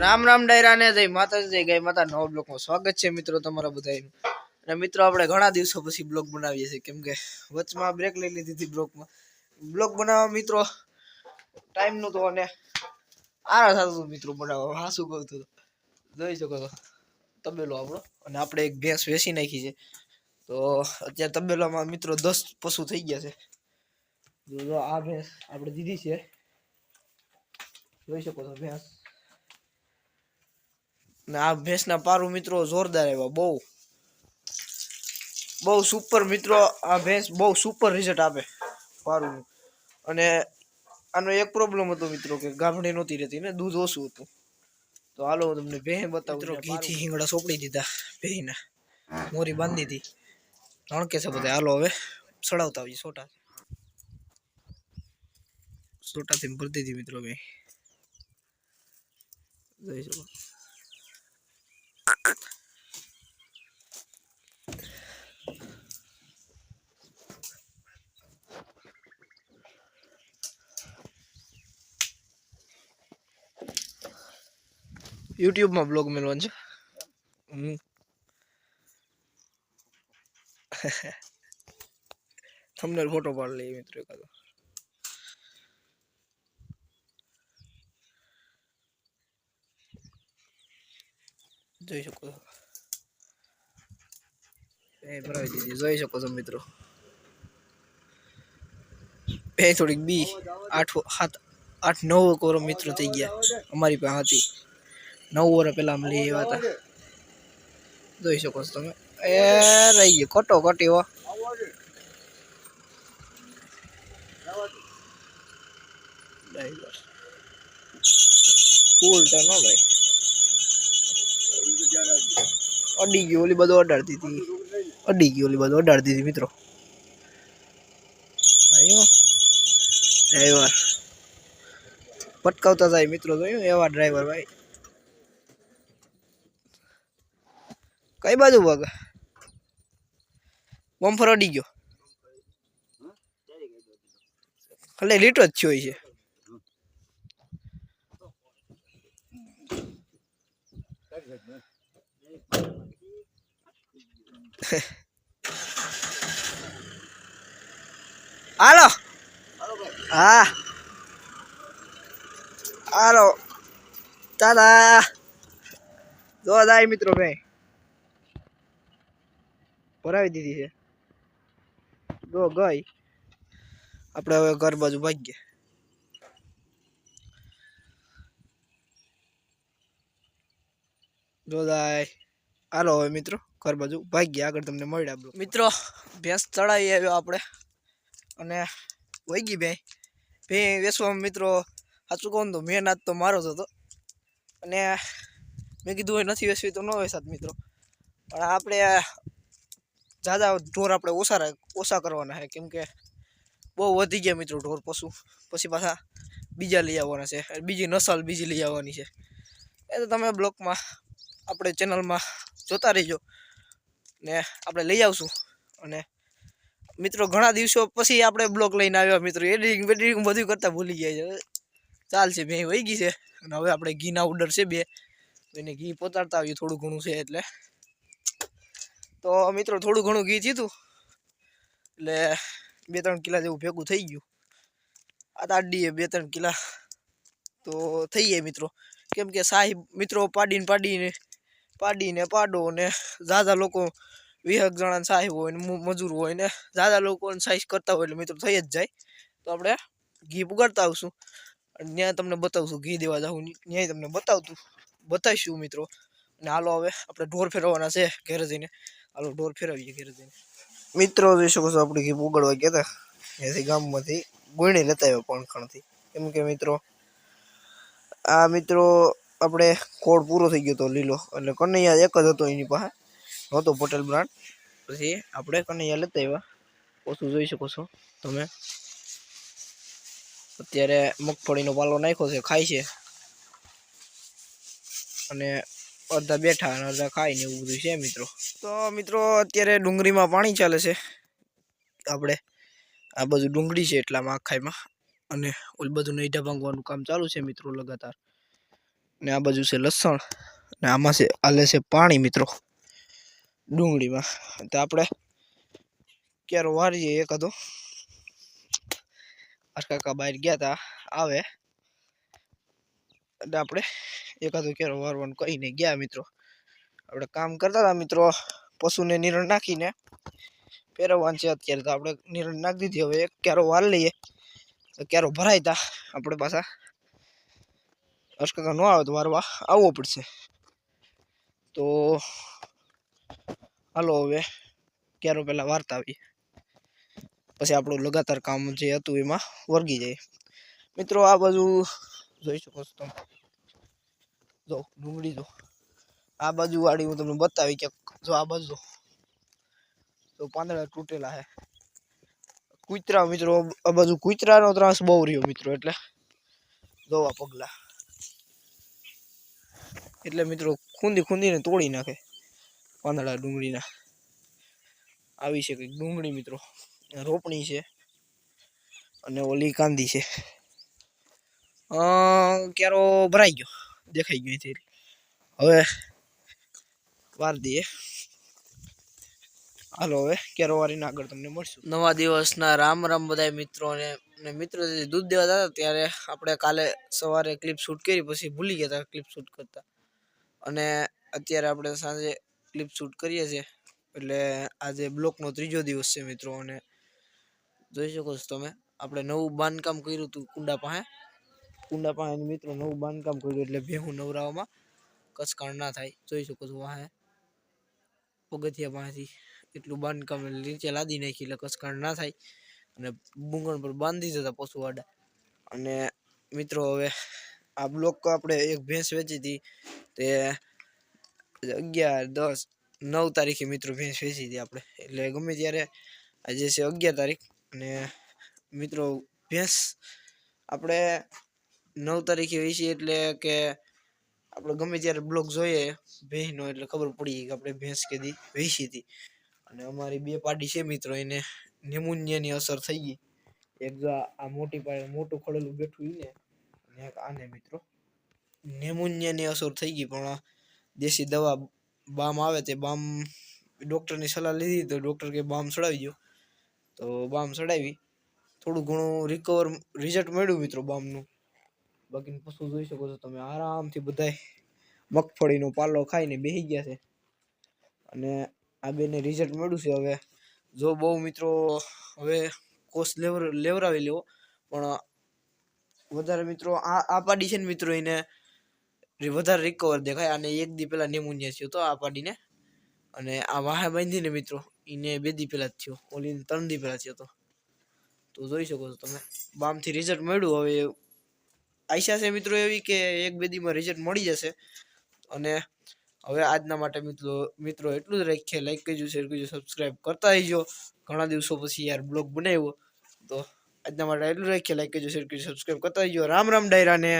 રામ રામ ડાયરા ને જય માતાજી જય ગાય માતા નવા બ્લોગમાં સ્વાગત છે મિત્રો તમારા બધાનું। અને મિત્રો આપણે ઘણા દિવસો પછી બ્લોગ બનાવીએ છીએ કેમ કે વચમાં બ્રેક લઈ લીધી હતી બ્લોગ બનાવવા મિત્રો ટાઈમ નતો અને આરા થતું મિત્રો બનાવવા હાસુ કહું તો જોઈ શકો છો તબેલો આપણો અને આપણે એક ભેંસ વેચી નાખી છે તો અત્યારે તબેલામાં મિત્રો 10 પશુ થઈ ગયા છે। જો આ ભેંસ આપણે દીધી છે જોઈ શકો છો ભેંસ ને આ ભેંસના પારું મિત્રો જોરદાર આવ્યા બહુ સુપર મિત્રો આ ભેંસ બહુ સુપર રિઝલ્ટ આપે પારું અને આનો એક પ્રોબ્લેમ હતો મિત્રો કે ગાભણી નહોતી રહેતી ને દૂધ ઓછું હતું તો હાલો હું તમને ભેં બતાવું મિત્રો ઘીથી હિંગડા સોપડી દીધા ભેંના મોરી બાંધી દીધી રણકે છે બધા હાલો હવે સડાવતા આવીએ સોટાથી ભરી દીધી મિત્રો ભેં જોઈ શકો YouTube में ब्लॉग मिलवान छे थंबनेल फोटो पाड़ ले मित्र का तो જોઈ શકો છો એ ભરાવી દીધી જોઈ શકો છો મિત્રો બે થોડીક બી 8 7 8 9 કોરો મિત્રો થઈ ગયા અમારી પાસે હતી 9 વર્ષ પહેલા અમે લઈ આવ્યા હતા જોઈ શકો છો તમે એ રહી ગયો કટો કટી હો ડ્રાઈવર ફૂલ ટર્ન હો ભાઈ અડી ગઈ ઓલી બધું અડાડતી હતી મિત્રો આયો ડ્રાઈવર પટકાવતા જાય મિત્રો જોયું એવા ડ્રાઈવર ભાઈ કઈ બાજુ ભાગ બમ્ફર અડી ગયો ખાલી લીટો જ થયો છે હાલો હા હાલો દાદા જો દાઈ મિત્રો ભાઈ ભરાવી દીધી છે જો ગઈ આપણે હવે ઘર બાજુ ભાગીએ જો દાઈ હાલો હવે મિત્રો ઘર બાજુ ભાગીએ આગળ તમને મળ્યા મિત્રો ભેંસ ચડાવી આવ્યો આપણે અને વહી ગઈ ભેં વેચવામાં મિત્રો સાચું કહું તો મહેનત તો મારો જ હતો અને મેં કીધું હોય નથી વેચવી તો ન વેચાત મિત્રો પણ આપણે ज़्यादा ढोर આપણે ઓછા કરવાના છે કેમ કે બહુ વધી ગયા મિત્રો ઢોર પશુ પછી પાછા બીજા લઈ આવવાના છે બીજી નસલ બીજી લઈ આવવાની છે એ તો તમે બ્લોગમાં આપણે ચેનલમાં જોતા રહેજો ને આપણે લઈ આવશું અને મિત્રો ઘણા દિવસો પછી આપણે બ્લોગ લઈને આવ્યા મિત્રો એડિટિંગ બધું કરતા ભૂલી ગયા છે ચાલશે ભેં વહી ગઈ છે અને હવે આપણે ઘીના ઓર્ડર છે 2 એને ઘી પહોંચાડતા આવીએ થોડું ઘણું છે એટલે તો મિત્રો થોડું ઘણું ઘી થયું એટલે 2-3 કિલા જેવું ભેગું થઈ ગયું આ તાડીએ 2-3 કિલા તો થઈ જાય મિત્રો કેમ કે સાહેબ મિત્રો પાડીને પાડો ને ज़्यादा લોકો 20 જણા સાહેબ હોય ને મજૂર હોય ને ज़्यादा લોકોને સાઈઝ કરતા હોય એટલે મિત્રો થઈ જ જાય તો આપણે ઘી પુગાડતા આવશું અને ત્યાં તમને બતાવશું ઘી દેવા જાઉં ત્યાં તમને બતાવીશું મિત્રો અને હાલો હવે આપણે ઢોર ફેરવવાના છે ઘરે જઈને હાલો ઢોર ફેરવીએ ઘરે જઈને મિત્રો જોઈ શકો છો આપણે ઘી પુગાડવા ગયા હતા ત્યાંથી ગામમાંથી ગુણી લેતા આવ્યા પણખણથી કેમ કે મિત્રો આ મિત્રો આપણે ખોળ પૂરો થઈ ગયો હતો લીલો એટલે કનૈયા એક જ હતો એની પાસે હતો પટેલ બ્રાન્ડ પછી આપણે કનૈયા લેતા આવ્યા ઓછું જોઈ શકો છો તમે અત્યારે મગફળીનો પાલો નાખ્યો છે ખાય છે અને અડધા બેઠા અને અડધા ખાઈને એવું બધું છે મિત્રો તો મિત્રો અત્યારે ડુંગળીમાં પાણી ચાલે છે આપણે આ બાજુ ડુંગળી છે એટલામાં આખાઈમાં અને ઓલ બધું નઈઢા ભાંગવાનું કામ ચાલુ છે મિત્રો લગાતાર ને આ બાજુ છે લસણ ને આમાં છે આલે છે પાણી મિત્રો ડુંગળીમાં. તો આપણે ક્યારે વારીએ એકાદો કાકા બહાર ગયા હતા આવે એટલે આપણે એકાદો ક્યારે વારવાનું કહીને ગયા મિત્રો. આપણે કામ કરતા હતા મિત્રો પશુને નિરણ નાખીને ફેરવવાનું છે અત્યારે. તો આપણે નિરણ નાખી દીધી. હવે એક ક્યારો વાર લઈએ તો ક્યારો ભરાય તા આપણે પાછા અશકાકા ન આવે તો વારવા આવવો પડશે. તો હાલો હવે ક્યારો પહેલાં વાર્તા આવીએ પછી આપણું લગાતાર કામ જે હતું એમાં વર્ગી જાય મિત્રો. આ બાજુ જોઈ શકો છો તમે, જો ડુંગળી જો આ બાજુ વાળી હું તમને બતાવી કે જો આ બાજુ તો પાંદડા તૂટેલા હે. કૂતરા મિત્રો આ બાજુ કૂતરાનો ત્રાસ બહુ રહ્યો મિત્રો. એટલે જોવા પગલા એટલે મિત્રો ખૂંદીને તોડી નાખે પાંદડા ડુંગળીના. આવી છે કંઈક ડુંગળી મિત્રો, રોપણી છે અને ઓલી કાંદી છે. ક્યારો ભરાઈ ગયો દેખાઈ ગયો છે. હવે વાર દઈએ. હાલો હવે ક્યારો વારીને આગળ તમને મળશું. નવા દિવસના રામ બધા મિત્રોને. મિત્રો દૂધ દેવા હતા ત્યારે આપણે કાલે સવારે ક્લિપ શૂટ કરી પછી ભૂલી ગયા હતા ક્લિપ શૂટ કરતા. અને અત્યારે આપણે સાંજે ક્લિપ શૂટ કરીએ છીએ. એટલે આજે બ્લોકનો 3જો દિવસ છે મિત્રો. અને જોઈ શકો છો તમે આપણે નવું બાંધકામ કર્યું હતું કુંડા પાસે મિત્રો. નવું બાંધકામ કર્યું એટલે ભેહું નવરાવામાં કચકાણ ના થાય. જોઈ શકો છો વાહે પગથિયા પાસેથી એટલું બાંધકામ નીચે લાદી નાખી એટલે કચકાણ ના થાય. અને બુંગણ પર બાંધી દીધા પશુવાડા. અને મિત્રો હવે આ બ્લોક આપણે એક ભેંસ વેચી હતી તે 11, 10, 9 તારીખે મિત્રો ભેંસ વેચી હતી આપણે. એટલે ગમે ત્યારે આજે છે 11 તારીખ અને મિત્રો ભેંસ આપણે 9 તારીખે વેચી એટલે કે આપણે ગમે ત્યારે બ્લોગ જોઈએ ભેંસનો એટલે ખબર પડી કે આપણે ભેંસ કેદી વેચી હતી. અને અમારી 2 પાડી છે મિત્રો એને ન્યુમોનિયાની અસર થઈ ગઈ. એક આ મોટી પાડે મોટું ખોળેલું બેઠું ને અને એક આને મિત્રો ન્યુમોનિયાની અસર થઈ ગઈ. પણ દેશી દવા બામ આવે તે બામ ડૉક્ટરની સલાહ લીધી તો ડૉક્ટર કે બામ ચડાવી દો. તો બામ ચડાવી થોડું ઘણું રિઝલ્ટ મળ્યું મિત્રો બામનું. બાકીનું પશુ જોઈ શકો છો તમે આરામથી બધાય મગફળીનો પાલો ખાઈને બેસી ગયા છે. અને આ બેને રિઝલ્ટ મળ્યું છે. હવે જો બહુ મિત્રો હવે કોર્સ લેવરાવી લેવો. પણ વધારે મિત્રો આ પાડી છે ને મિત્રો એને વધારે રિકવર દેખાય. અને 1 દી પહેલા ન્યુમોનિયા થયો તો આ પાડીને. અને આ વાહે બાંધીને મિત્રો એને 2 દી પહેલા જ થયો. ઓલીને 3 દી પહેલા થયો હતો. તો જોઈ શકો છો તમે બામથી રિઝલ્ટ મળ્યું. હવે આશા છે મિત્રો એવી કે 1-2 દીમાં રિઝલ્ટ મળી જશે. અને હવે આજના માટે મિત્રો એટલું જ રાખીએ. લાઈક કરજો, શેર કરજો, સબસ્ક્રાઈબ કરતા રહીજો. ઘણા દિવસો પછી યાર બ્લોગ બનાવ્યો તો આજના માટે એટલું રાખીએ. લાઈક કરજો, શેર કરજો, સબસ્ક્રાઈબ કરતા રહીજો. રામ ડાયરાને.